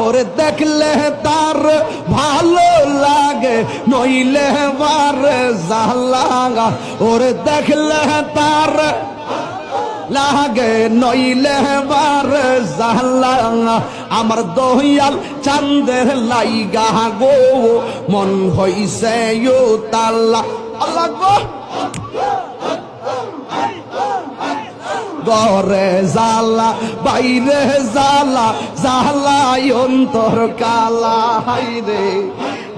ওরে দেখলে তার ভালো লাগে নইলে বার জালা ওরে দেখলে তার লাগে নইলে বার জালা আমার দয়াল চাঁদের লাইগা গো মন হইছে ও তাল্লা আল্লাহ গো ঘরে জালা বাইরে জালা জালাই অন্তর কালা হাইরে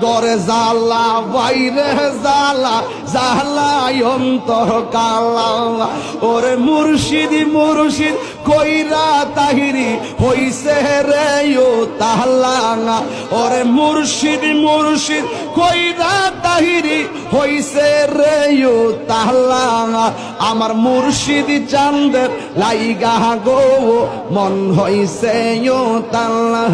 ঘরে জালা বাইরে জালা জালাই অন্তর কালা ওরে মুর্শিদ মুর্শিদ কইরা তাহিরি হইছে রে ও তাহলা ওরে মুর্শিদ মুর্শিদ কইরা তাহিরি হইছে রে ও তাহলা আমার মুর্শিদ চাঁদের লাইগা গো মন হইছে ও তাহলা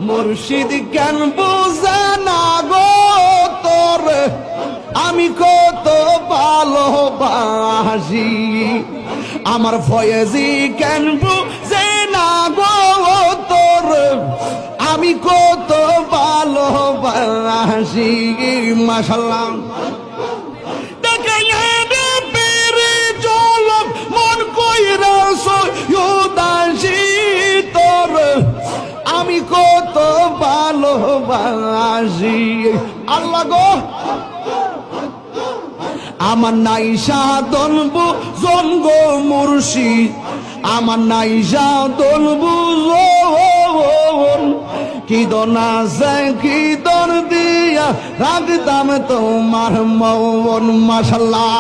মুর্শিদ কেন বুঝে না গো তোর আমি কত ভালোবাসি আমার ফয়েজি কেন বুঝে না গো তোর আমি কত ভালোবাসি মাশাআল্লাহ মন কইরা সয়ুদাসি তোর আমি কত ভালোবাসি আল্লাহ গো আমার নাই সাধন বুঝন গো মুর্শিদ আমার নাই সাধন বুঝন কি দন আছে কি দন দিয়া রাখতাম তোমার মন মাশাআল্লাহ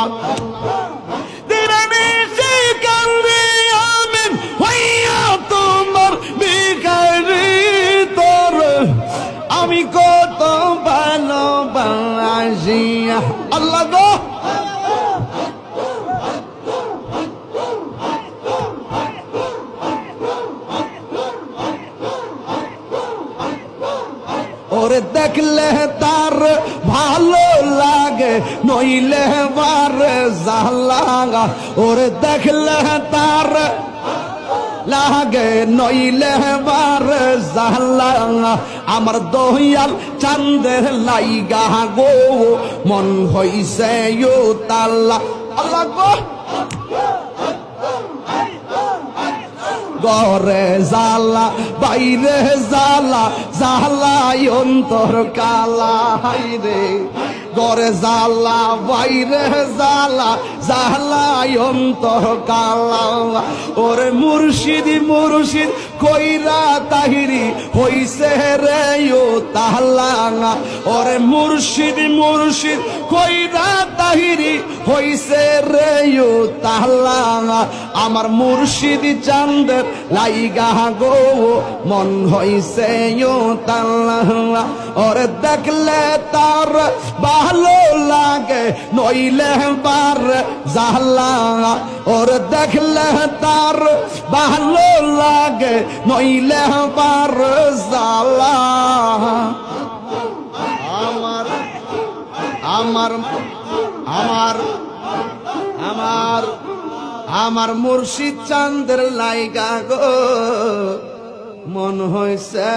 আমি কত ভালোবাসি আল্লাহ গো ওরে দেখলে তার ভালো লাগে নইলে বার জালা ওরে দেখলে তার লাগে নইলে বার জালা আমার দয়াল চাঁদের লাইগা গো মন হইছে ও তাল্লা আল্লাহ গো ঘরে জালা বাইরে জালা জালাই অন্তর কালা হাইরে ঘরে জালা বাইরে জালা জালাই অন্তর কালা ওরে মুর্শিদ মুর্শিদ কইরা তাহিরি হইছে রে ও তাহলা ওরে মুর্শিদ মুর্শিদ কইরা তাহিরি হইছে রে ও তাহলা আমার মুর্শিদ চাঁদের লাইগা গো মন হইছে ও তাল্লা ওরে দেখলে তার ভালো লাগে নইলে বার জালা ওরে দেখলে তার ভালো লাগে নইলে বার জালা আমার আমার আমার আমার আমার মুর্শিদ চাঁদের লাইগা গো মন হইছে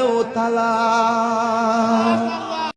ও তালা